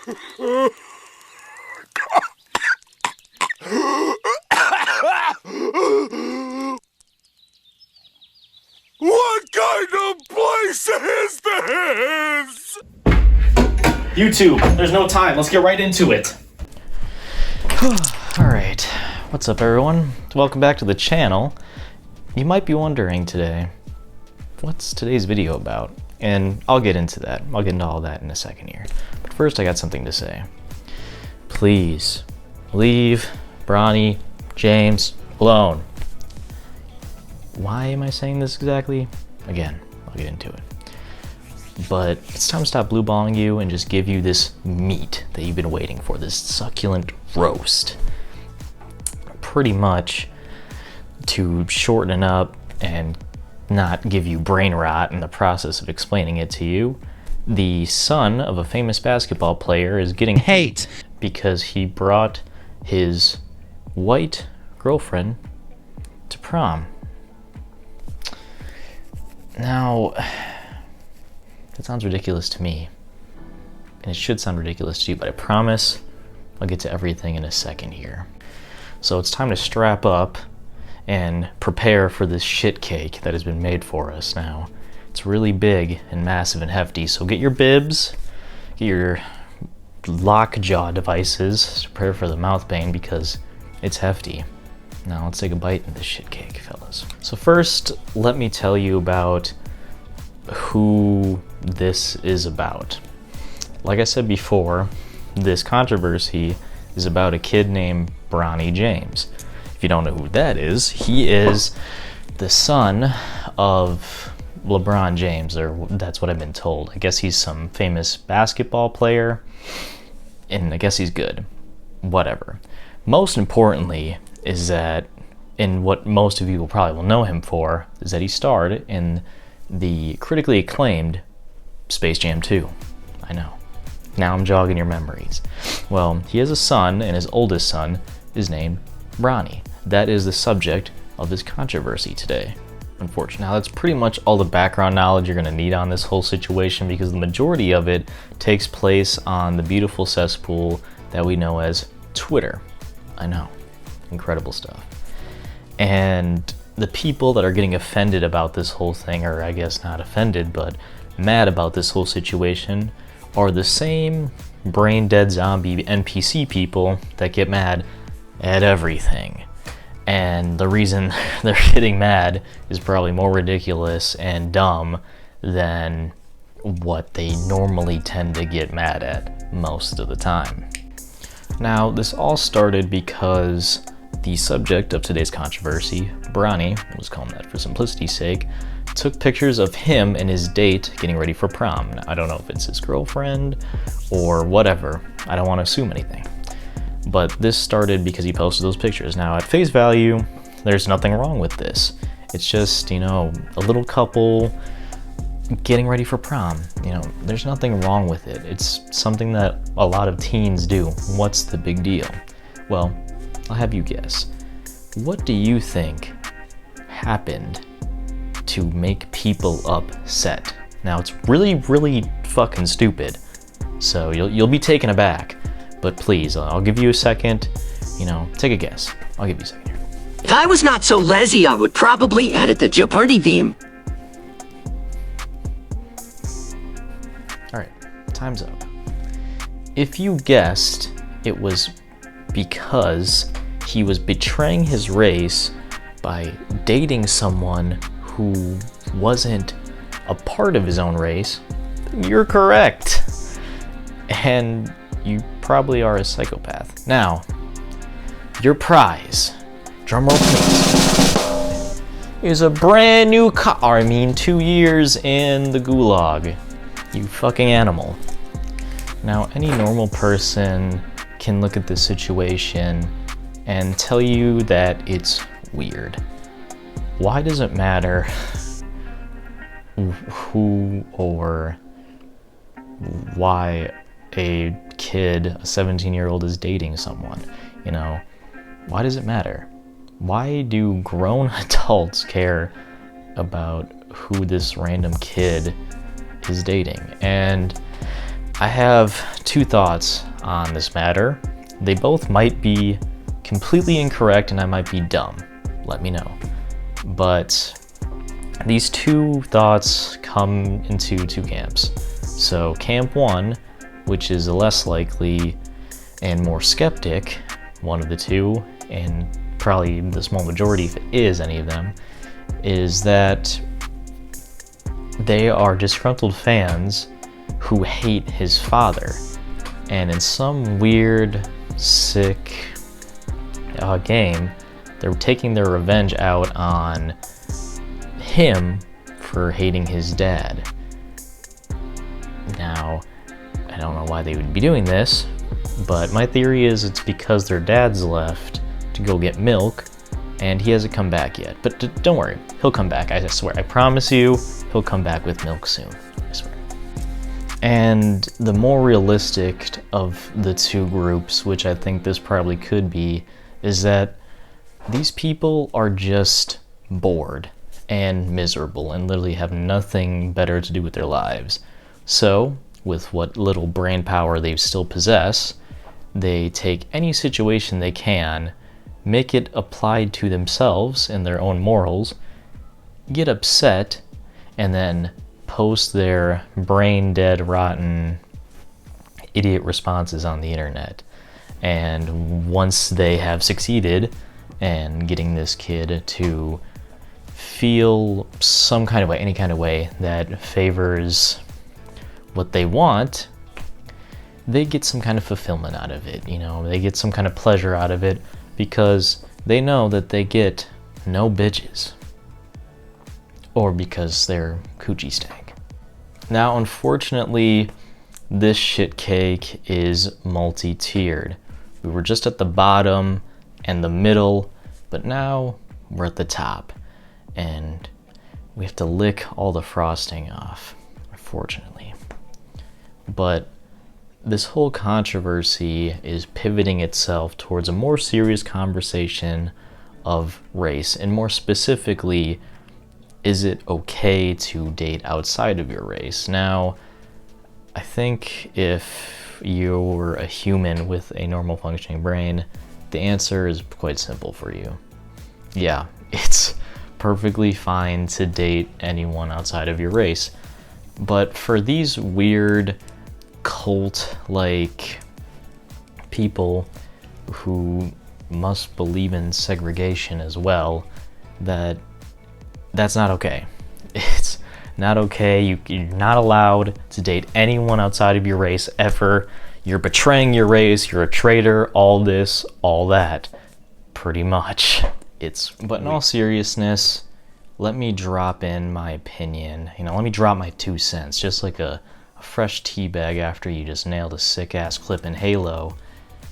What kind of place is this? YouTube, there's no time. Let's get right into it. Alright, what's up everyone? Welcome back to the channel. You might be wondering today, what's today's video about? And I'll get into that. I'll get into all that in a second here. But first I got something to say. Please, leave Bronny James alone. Why am I saying this exactly? Again, I'll get into it. But it's time to stop blueballing you and just give you this meat that you've been waiting for, this succulent roast. Pretty much to shorten it up and not give you brain rot in the process of explaining it to you, the son of a famous basketball player is getting hate because he brought his white girlfriend to prom. Now, that sounds ridiculous to me, and it should sound ridiculous to you, but I promise I'll get to everything in a second here. So it's time to strap up and prepare for this shit cake that has been made for us now. It's really big and massive and hefty, so get your bibs, get your lockjaw devices to prepare for the mouth pain because it's hefty. Now let's take a bite of this shit cake, fellas. So first, let me tell you about who this is about. Like I said before, this controversy is about a kid named Bronny James. If you don't know who that is, he is the son of LeBron James, or that's what I've been told. I guess he's some famous basketball player, and I guess he's good. Whatever. Most importantly is that, and what most of you probably will know him for, is that he starred in the critically acclaimed Space Jam 2. I know. Now I'm jogging your memories. Well, he has a son, and his oldest son is named Bronny. That is the subject of this controversy today, unfortunately. Now that's pretty much all the background knowledge you're gonna need on this whole situation, because the majority of it takes place on the beautiful cesspool that we know as Twitter. I know. Incredible stuff. And the people that are getting offended about this whole thing, or I guess not offended, but mad about this whole situation, are the same brain dead zombie NPC people that get mad at everything. And the reason they're getting mad is probably more ridiculous and dumb than what they normally tend to get mad at most of the time. Now, this all started because the subject of today's controversy, Bronny, let's call him that for simplicity's sake, took pictures of him and his date getting ready for prom. Now, I don't know if it's his girlfriend or whatever. I don't want to assume anything. But this started because he posted those pictures. Now, at face value, there's nothing wrong with this. It's just, you know, a little couple getting ready for prom. You know, there's nothing wrong with it. It's something that a lot of teens do. What's the big deal? Well, I'll have you guess. What do you think happened to make people upset? Now, it's really, really fucking stupid, so you'll be taken aback. But please, I'll give you a second. You know, take a guess. I'll give you a second here. If I was not so lazy, I would probably edit the Jeopardy theme. All right, time's up. If you guessed it was because he was betraying his race by dating someone who wasn't a part of his own race, then you're correct. And you probably are a psychopath. Now, your prize, drumroll please, is a brand new 2 years in the gulag. You fucking animal. Now, any normal person can look at this situation and tell you that it's weird. Why does it matter who or why a kid, a 17-year-old, is dating someone? You know, why does it matter? Why do grown adults care about who this random kid is dating? And I have two thoughts on this matter. They both might be completely incorrect and I might be dumb. Let me know. But these two thoughts come into two camps. So camp one, which is less likely and more skeptic, one of the two, and probably the small majority if it is any of them, is that they are disgruntled fans who hate his father. And in some weird, sick game, they're taking their revenge out on him for hating his dad. Now, I don't know why they would be doing this, but my theory is it's because their dad's left to go get milk and he hasn't come back yet. But don't worry, he'll come back, I swear. I promise you, he'll come back with milk soon, I swear. And the more realistic of the two groups, which I think this probably could be, is that these people are just bored and miserable and literally have nothing better to do with their lives. So, with what little brain power they still possess, they take any situation they can, make it applied to themselves and their own morals, get upset, and then post their brain dead, rotten, idiot responses on the internet. And once they have succeeded in getting this kid to feel some kind of way, any kind of way that favors what they want, they get some kind of fulfillment out of it. They get some kind of pleasure out of it because they know that they get no bitches, or because they're coochie stank. Now, unfortunately, this shit cake is multi-tiered. We were just at the bottom and the middle, but now we're at the top, and we have to lick all the frosting off, unfortunately. But this whole controversy is pivoting itself towards a more serious conversation of race, and more specifically, is it okay to date outside of your race? Now, I think if you're a human with a normal functioning brain, the answer is quite simple for you. Yeah, it's perfectly fine to date anyone outside of your race. But for these weird cult-like people who must believe in segregation as well, that's not okay. It's not okay. You're not allowed to date anyone outside of your race ever. You're betraying your race. You're a traitor. All this, all that. Pretty much. But in all seriousness, let me drop in my opinion. Let me drop my 2 cents, just like a fresh tea bag after you just nailed a sick-ass clip in Halo.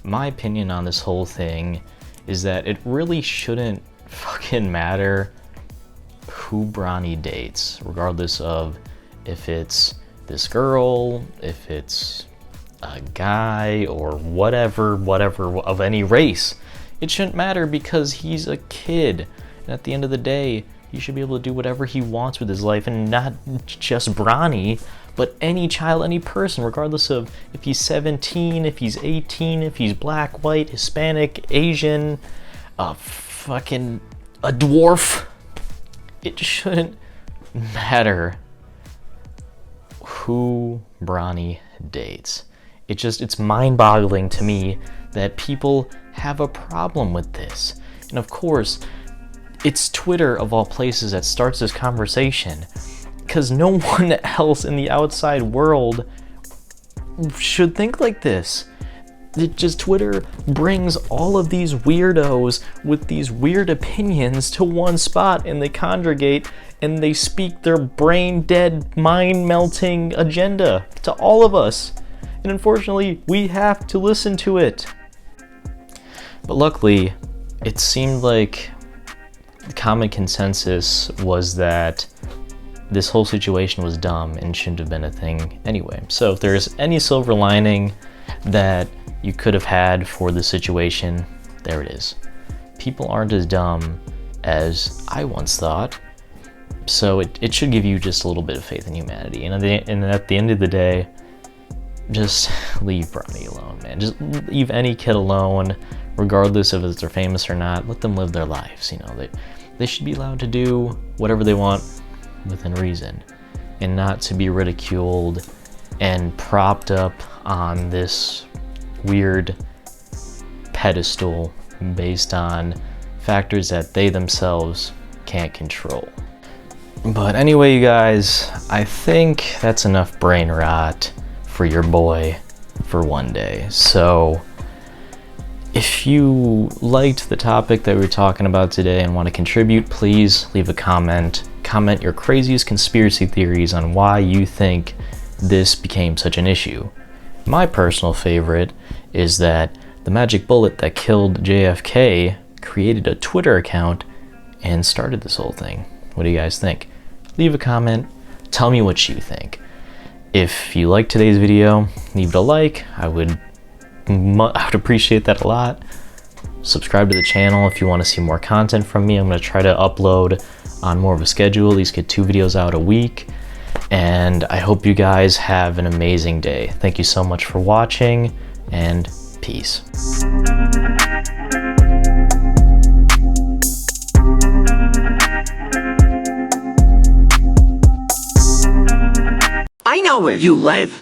My opinion on this whole thing is that it really shouldn't fucking matter who Bronny dates, regardless of if it's this girl, if it's a guy, or whatever of any race. It shouldn't matter because he's a kid, and at the end of the day, he should be able to do whatever he wants with his life, and not just Bronny, but any child, any person, regardless of if he's 17, if he's 18, if he's black, white, Hispanic, Asian, a dwarf. It shouldn't matter who Bronny dates. It's mind-boggling to me that people have a problem with this. And of course, it's Twitter of all places that starts this conversation, because no one else in the outside world should think like this. Twitter brings all of these weirdos with these weird opinions to one spot, and they congregate and they speak their brain dead, mind melting agenda to all of us. And unfortunately, we have to listen to it. But luckily, it seemed like the common consensus was that this whole situation was dumb and shouldn't have been a thing anyway. So if there's any silver lining that you could have had for the situation, there it is. People aren't as dumb as I once thought, so it should give you just a little bit of faith in humanity. And at the end of the day, just leave Bronny alone, man. Just leave any kid alone, regardless of if they're famous or not. Let them live their lives, you know. They should be allowed to do whatever they want within reason, and not to be ridiculed and propped up on this weird pedestal based on factors that they themselves can't control. But anyway, you guys, I think that's enough brain rot for your boy for one day. So if you liked the topic that we were talking about today and want to contribute, please leave a comment. Comment your craziest conspiracy theories on why you think this became such an issue. My personal favorite is that the magic bullet that killed JFK created a Twitter account and started this whole thing. What do you guys think? Leave a comment, tell me what you think. If you liked today's video, leave it a like. I would appreciate that a lot. Subscribe to the channel if you want to see more content from me. I'm going to try to upload on more of a schedule, at least get 2 videos out a week. And I hope you guys have an amazing day. Thank you so much for watching, and peace. I know where you live.